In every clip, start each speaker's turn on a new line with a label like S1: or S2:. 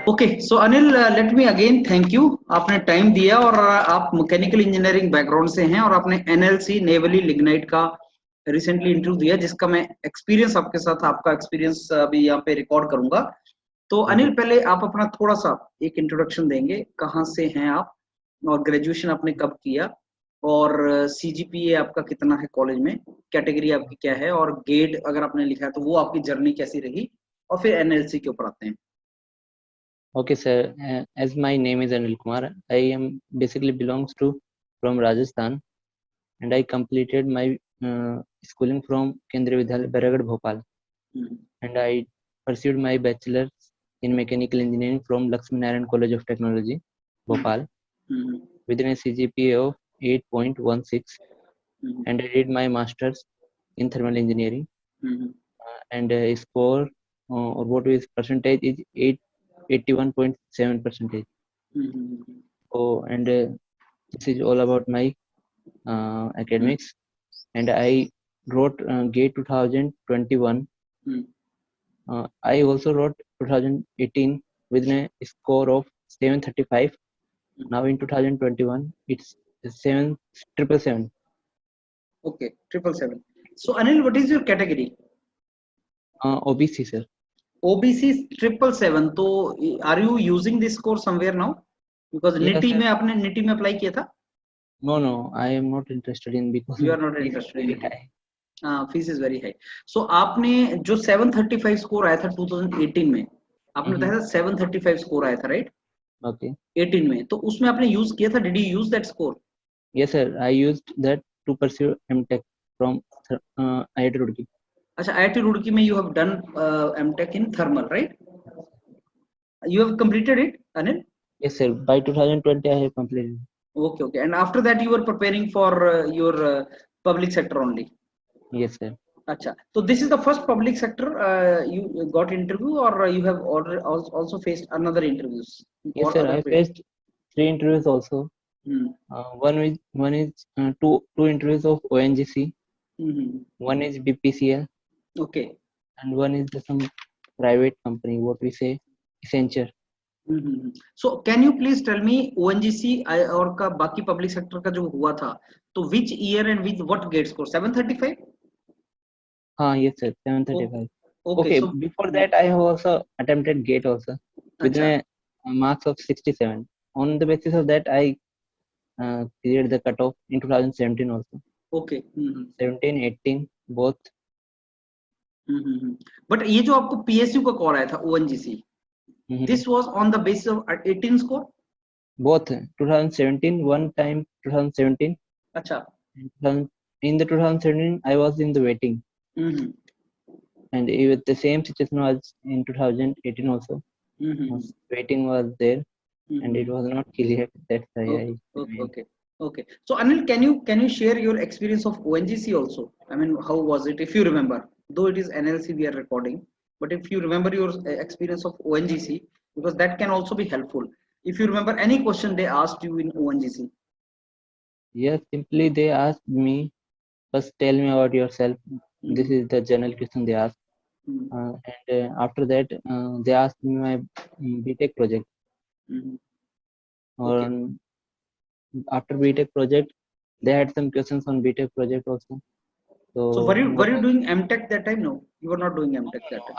S1: Okay so Anil, let me again thank you. आपने time दिया और आप मैकेनिकल इंजीनियरिंग बैकग्राउंड से हैं और आपने एनएलसी नेवली लिग्नाइट का रिसेंटली इंटरव्यू दिया, जिसका मैं एक्सपीरियंस आपके साथ, आपका एक्सपीरियंस अभी यहाँ पे रिकॉर्ड करूंगा। तो अनिल, पहले आप अपना थोड़ा सा एक इंट्रोडक्शन देंगे, कहाँ से हैं आप और ग्रेजुएशन आपने कब किया और सीजीपीए आपका कितना है कॉलेज में, कैटेगरी आपकी क्या है और गेट अगर आपने लिखा है तो वो आपकी जर्नी कैसी रही, और फिर एनएलसी के ऊपर आते हैं।
S2: Okay, sir. As my name is Anil Kumar, I am basically belongs to from Rajasthan, and I completed my schooling from Kendriya Vidyalaya, Baragad, Bhopal, and I pursued my bachelor's in mechanical engineering from Lakshmi Narayan College of Technology, Bhopal, within a CGPA of 8.16, and I did my master's in thermal engineering, and score or what is percentage is 81.7%. So, and this is all about my academics. And I wrote GATE 2021. I also wrote 2018 with a score of 735. Now in 2021, it's 777.
S1: Okay, 777. So Anil, what is your category?
S2: OBC, sir.
S1: OBC 777. तो are you using this score somewhere now? Because
S2: Yes,
S1: NITI
S2: sir.
S1: में आपने NITI में apply किया था?
S2: No, I am not interested in because
S1: You are not
S2: fees is
S1: interested
S2: very
S1: in it.
S2: high.
S1: Fees is very high. So आपने जो 735 score आया था 2018 में, आपने बताया था 735 स्कोर आया था, राइट?
S2: Okay.
S1: 18 में, तो उसमें आपने यूज किया था, did you use that score?
S2: Yes, sir. I used that to pursue MTech from IIT Roorkee.
S1: अच्छा, आईआईटी रुड़की में you have done MTech in thermal, right? You have completed it, Anil?
S2: Yes, sir. By 2020, I have completed.
S1: Okay. And after that, you were preparing for your public sector only.
S2: Yes, sir.
S1: Acha. So this is the first public sector you got interview, or you have also faced another interviews?
S2: Yes,
S1: Or
S2: sir.
S1: other
S2: I faced 3 interviews also. One is two interviews of ONGC. One is BPCL.
S1: Okay.
S2: And one is some private company. What we say, Accenture.
S1: So can you please tell me ONGC और का बाकी public sector का जो हुआ था, तो which year and with what gate score? 735?
S2: Yes, sir. 735.
S1: Okay.
S2: Okay.
S1: So
S2: Before that, I have also attempted GATE also with
S1: अच्छा.
S2: a marks of 67. On the basis of that, I cleared the cutoff in 2017 also.
S1: Okay.
S2: 17, 18 both.
S1: But ये जो आपको PSU का call आया था ONGC, this was on the basis of 18 score?
S2: Both 2017, one time 2017.
S1: अच्छा.
S2: In the 2017, I was in the waiting. And with the same situation was in 2018 also. Waiting was there, and it was not clear. That's why
S1: Okay. So Anil, can you share your experience of ONGC also? I mean, how was it, if you remember? Though it is NLC we are recording, but if you remember your experience of ONGC, because that can also be helpful. If you remember any question they asked you in ONGC.
S2: Yes, simply they asked me, first tell me about yourself. This is the general question they asked. And after that, they asked me my BTech project. Or after BTech project, they had some questions on BTech project also.
S1: So were you doing MTech that time? No, you were not doing MTech that time.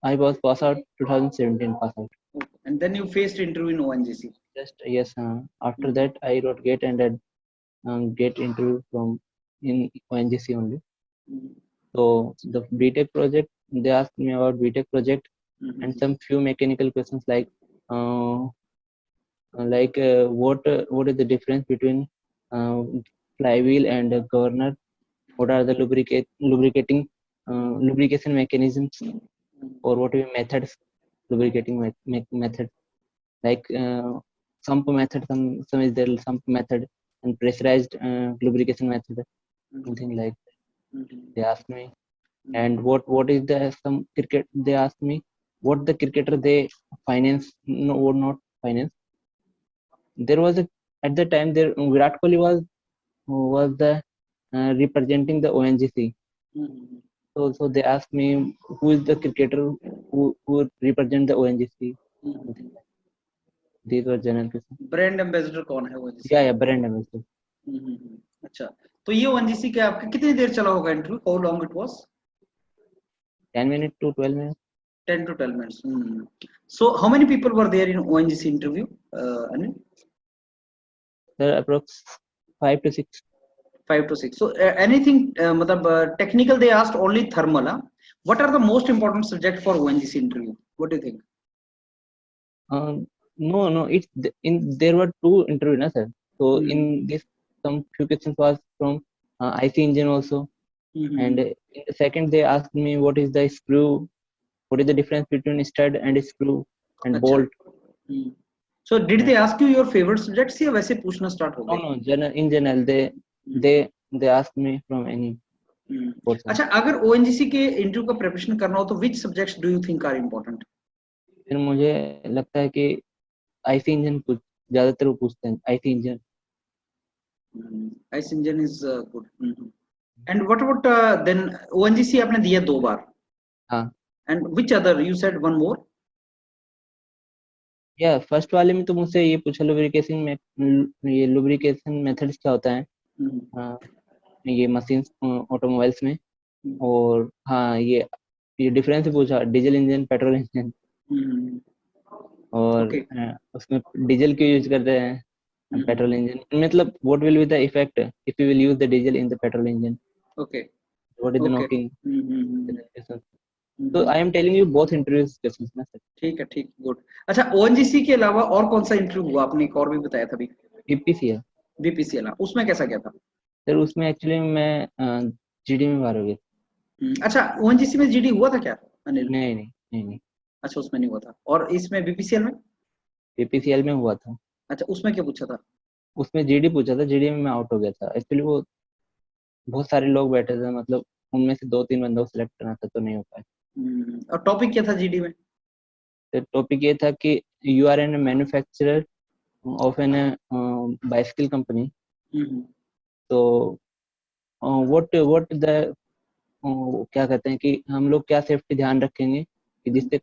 S2: I was passed out 2017 pass out.
S1: Okay. And then you faced interview in ONGC.
S2: Yes. After that, I wrote GATE and had GATE interview from in ONGC only. So the BTech project, they asked me about BTech project and some few mechanical questions like what is the difference between flywheel and governor? What are the lubrication mechanisms, or what are methods, lubricating methods, like sump method, some is there sump method and pressurized lubrication method, something like that. They asked me. And what is the some cricket, they asked me what the cricketer they finance, no, or not finance. There was at the time there Virat Kohli was the representing the ONGC. So they asked me who is the cricketer who represent the ONGC. Something like these were general questions.
S1: Brand ambassador कौन है ONGC?
S2: Yeah, brand ambassador.
S1: अच्छा, तो ये ONGC के आपके कितनी देर चला होगा interview? How long it was?
S2: 10 minutes to 12 minutes.
S1: 10 to 12 minutes. So how many people were there in ONGC interview, Anil?
S2: There are approx 5 to 6.
S1: 5 to 6. So anything matlab technical they asked only thermal, huh? What are the most important subject for ONGC interview? What do you think?
S2: No, it's there were 2 interviews, na sir. So in this some few questions was from IC engine also, and in the second they asked me what is the screw, what is the difference between stud and screw and bolt.
S1: So did they ask you your favorite subjects या वैसे पूछना start हो गए?
S2: No, in general they asked me from any course.
S1: अच्छा, अगर ONGC के interview का preparation करना हो तो which subjects do you think are important?
S2: फिर मुझे लगता है कि IC इंजन कुछ ज्यादातर वो पूछते हैं, IC engine.
S1: IC engine is good. And what about then ONGC आपने दिया 2 बार?
S2: हाँ.
S1: And which other? You said one more?
S2: या फर्स्ट वाले में तो मुझसे ये पूछा लुब्रिकेशन में, ये लुब्रिकेशन मेथड्स क्या होता है ये मशीन ऑटोमोबाइल्स में, और हाँ ये डिफरेंस पूछा डीजल इंजन पेट्रोल इंजन, और उसमें डीजल क्यों यूज करते हैं पेट्रोल इंजन, मतलब what will be the effect if you will use the diesel in the petrol engine,
S1: okay
S2: what is the knocking. तो I am telling you both interviews questions ना sir.
S1: ठीक है, ठीक, good. अच्छा, ONGC के अलावा और कौन सा इंटरव्यू हुआ? आपने एक और भी बताया था अभी,
S2: बीपीसीएल.
S1: बीपीसीएल, उसमें कैसा क्या था
S2: सर? उसमें एक्चुअली मैं जीडी में बाहर हो गया.
S1: अच्छा, ओएनजीसी में जीडी हुआ था क्या अनिल?
S2: नहीं.
S1: अच्छा, उसमें नहीं हुआ था. और इसमें बीपीसीएल में?
S2: बीपीसीएल में हुआ था.
S1: अच्छा, उसमें क्या पूछा था?
S2: उसमें जीडी पूछा था, जीडी में मैं आउट हो गया था. एक्चुअली वो बहुत सारे लोग बैठे थे, मतलब उनमें से 2-3 बंदों को सिलेक्ट करना था, तो नहीं हो पाया.
S1: और टॉपिक क्या था जीडी में?
S2: तो टॉपिक ये था कि you are an manufacturer of an bicycle company, तो व्हाट द क्या कहते हैं कि हम लोग क्या सेफ्टी ध्यान रखेंगे कि जिससे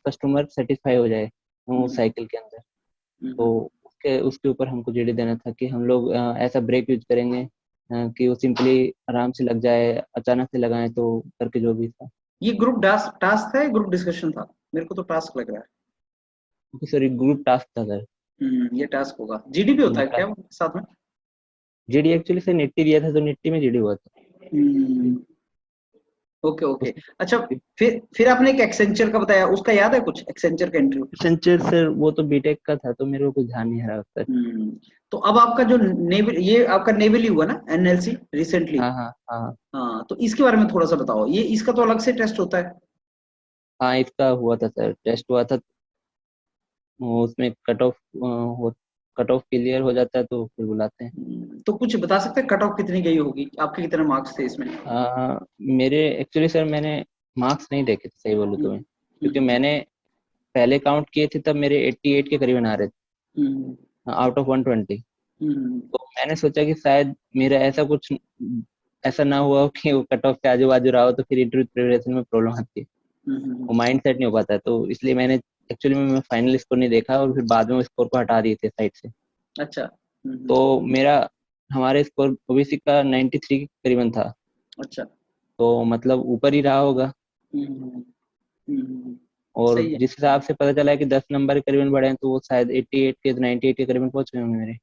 S2: कस्टमर सेटिस्फाई हो जाए साइकिल के अंदर. तो उसके ऊपर हमको जीडी देना था कि हम लोग ऐसा ब्रेक यूज करेंगे कि वो सिंपली आराम से लग जाए, अचानक से लगाएं तो करके जो भी था.
S1: ये ग्रुप टास्क था, ग्रुप डिस्कशन था? मेरे को तो टास्क लग रहा है.
S2: सॉरी, ग्रुप टास्क था सर.
S1: ये टास्क होगा. जीडी भी होता है क्या साथ में?
S2: जीडी एक्चुअली से निट्टी दिया था, तो निट्टी में जीडी हुआ था.
S1: ओके. अच्छा, फिर आपने एक एक्सेंचर का बताया, उसका याद है कुछ? एक्सेंचर का इंटरव्यू?
S2: एक्सेंचर सर वो तो बीटेक का था, तो मेरे को कुछ ध्यान नहीं आ रहा सर.
S1: तो अब आपका जो नेवल, ये आपका नेवल हुआ ना, एनएलसी रिसेंटली? हाँ, तो इसके बारे में थोड़ा सा बताओ. ये इसका तो अलग से टेस्ट होता है?
S2: हाँ, इसका हुआ था सर, टेस्ट हुआ था. उसमें कट ऑफ क्लियर हो जाता है तो फिर बुलाते हैं.
S1: तो कुछ बता सकते हैं कट ऑफ कितनी गई होगी? आपके कितने मार्क्स थे इसमें?
S2: मेरे एक्चुअली सर मैंने मार्क्स नहीं देखे थे, सही बोलूं तो मैं, क्योंकि मैंने पहले काउंट किए थे तब मेरे 88 के करीबन आ रहे थे आउट ऑफ 120. तो मैंने सोचा कि शायद मेरा ऐसा ना हुआ कि वो कट ऑफ के आजू बाजू रहा हो, तो फिर इंटरव्यू प्रिपरेशन में प्रॉब्लम आती है, वो माइंड सेट नहीं हो पाता. तो इसलिए मैंने एक्चुअली में फाइनल स्कोर नहीं देखा, और फिर बाद में स्कोर को हटा दिए थे साइड से.
S1: अच्छा.
S2: तो हमारे स्कोर ओबीसी का 93 के करीबन था.
S1: अच्छा.
S2: तो मतलब ऊपर ही रहा होगा. और जिस हिसाब से पता चला है कि 10 नंबर के करीबन बढ़े हैं, तो वो शायद 88 के 98 के करीबन पहुंच गए होंगे मेरे.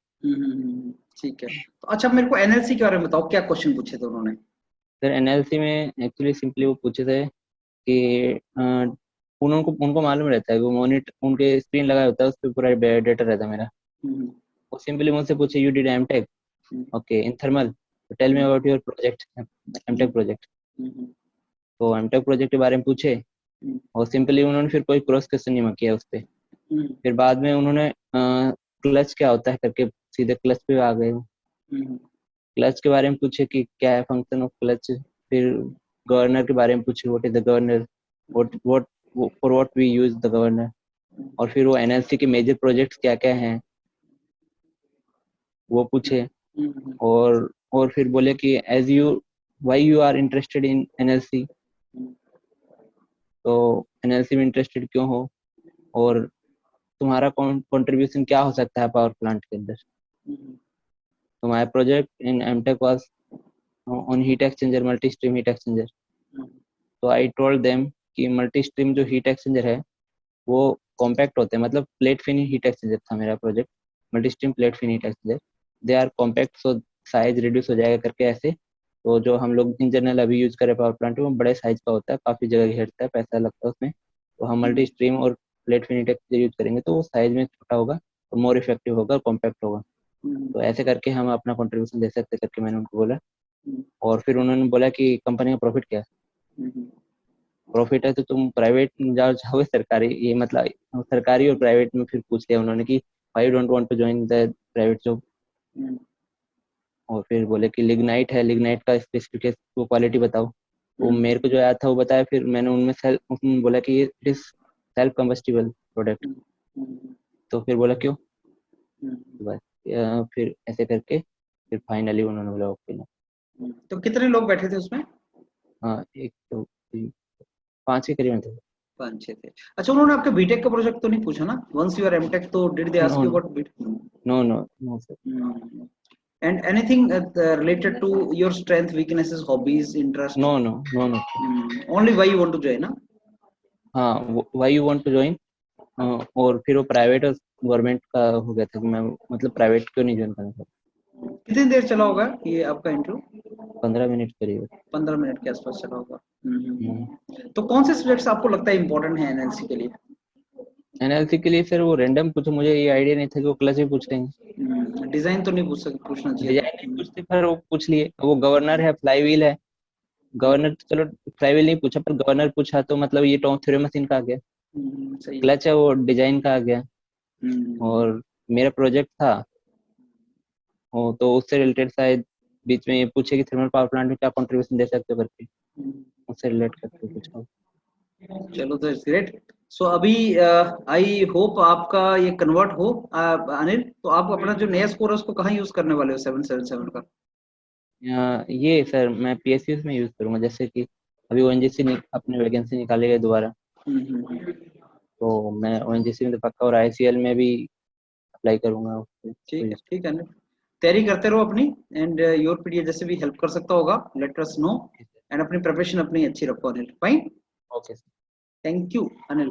S1: ठीक है. तो अच्छा, मेरे को एनएलसी के बारे में बताओ, क्या क्वेश्चन पूछे थे उन्होंने?
S2: सर एनएलसी में एक्चुअली सिंपली वो पूछे थे कि उनको मालूम रहता है, वो मॉनिटर उनके स्क्रीन लगा होता है, उस पर पूरा डेटा रहता है मेरा. वो सिंपली मुझसे पूछे you did MTech okay in thermal, tell me about your project, MTech project. तो एमटेक प्रोजेक्ट के बारे में पूछे, और सिंपली उन्होंने फिर कोई क्रॉस क्वेश्चन नहीं किया उस पर. फिर बाद में उन्होंने क्लच क्या होता है करके सीधे क्लच पे आ गए. क्लच के बारे में पूछे कि क्या है फंक्शन ऑफ क्लच. फिर गवर्नर के बारे में पूछे, what is the governor, what for what we use the governor. और फिर वो एनएलसी के मेजर प्रोजेक्ट्स क्या क्या हैं वो पूछे. और फिर बोले कि as you why you are interested in NLC, तो NLC में इंटरेस्टेड क्यों हो, और तुम्हारा कंट्रीब्यूशन क्या हो सकता है पावर प्लांट के अंदर। तो my project in MTech was on heat exchanger, multi stream heat exchanger. तो आई टोल्ड देम कि मल्टी स्ट्रीम जो हीट एक्सचेंजर है वो कॉम्पैक्ट होते हैं, मतलब प्लेट फिन हीट एक्सचेंजर था मेरा project, multi stream plate fin heat exchanger. They are compact, so size reduce हो जाएगा करके ऐसे। तो जो हम लोग इन जनरल अभी यूज करें पावर प्लांट में वो बड़े साइज का होता है, काफी जगह घेरता है, पैसा लगता है उसमें। तो हम मल्टी स्ट्रीम और plate fin heat exchanger use करेंगे तो वो साइज में छोटा होगा और मोर इफेक्टिव होगा, कॉम्पैक्ट होगा। तो ऐसे करके हम अपना कंट्रीब्यूशन दे सकते करके मैंने उनको बोला। और फिर उन्होंने बोला कि कंपनी का प्रॉफिट क्या है। प्रॉफिट है तो तुम प्राइवेट जाओगे सरकारी, ये मतलब सरकारी और प्राइवेट में फिर पूछ लिया उन्होंने कि I don't want to join the private job. और फिर बोले कि लिग्नाइट है, लिग्नाइट का स्पेसिफिकेशन वो क्वालिटी बताओ। वो मेरे को जो आया था वो बताया, फिर मैंने उन्होंने बोला कि it is self combustible product. तो फिर बोला क्यों, तो बस फिर ऐसे करके फिर फाइनली उन्होंने बोला ओके ना।
S1: तो कितने लोग बैठे थे उसमें?
S2: हाँ, 1 2 3 5 के करीब थे।
S1: 5-6 थे। अच्छा, उन्होंने आपके बीटेक का प्रोजेक्ट तो नहीं पूछा ना? वंस यू आर एमटेक तो did they ask you about BTech?
S2: No no no sir.
S1: And anything related to your strength, weaknesses, hobbies, interest?
S2: No no no no.
S1: Only why you want to join, ना?
S2: हाँ, why you want to join. और फिर वो private और government का हो गया था कि मैं मतलब प्राइवेट क्यों नहीं ज्वाइन करना था।
S1: कितनी देर चला होगा ये आपका इंटरव्यू?
S2: 15 मिनट करीब।
S1: 15 मिनट के आसपास चला होगा। तो कौन से सब्जेक्ट्स आपको लगता है इंपॉर्टेंट है एनएलसी के लिए?
S2: एनएलसी के लिए सर वो रैंडम पूछो, मुझे ये आइडिया नहीं था कि वो क्लच भी पूछ लेंगे।
S1: डिजाइन तो नहीं पूछना चाहिए
S2: डिजाइन नहीं पूछते, पर वो पूछ लिए। वो गवर्नर है, फ्लाई व्हील है। गवर्नर तो चलो फ्लाई व्हील नहीं पूछा, पर गवर्नर पूछा तो मतलब ये टॉम थ्योरी मशीन का आ गया।
S1: सही।
S2: क्लच है वो डिजाइन का आ गया। और मेरा प्रोजेक्ट था वो तो उससे रिलेटेड शायद बीच में ये पूछे कि थर्मल पावर प्लांट में क्या कंट्रीब्यूशन दे सकते हो करके, उससे रिलेट करके पूछा।
S1: चलो, तो ग्रेट। सो अभी आई होप आपका ये कन्वर्ट हो। अनिल, तो आप अपना जो नया स्कोर है उसको कहाँ यूज करने वाले हो 777 का?
S2: ये सर मैं पीएसयू में यूज करूंगा, जैसे कि अभी ओएनजीसी अपने वैकेंसी निकाले गए दोबारा, तो मैं ओएनजीसी में तो पक्का, और आईसीएल में भी अप्लाई करूंगा।
S1: ठीक है, ठीक है अनिल, तैयारी करते रहो अपनी। एंड योर पीडीए जैसे भी हेल्प कर सकता होगा, लेट अस नो। एंड अपनी प्रिपरेशन अपनी अच्छी रखो Anil. Fine,
S2: okay.
S1: Thank you Anil.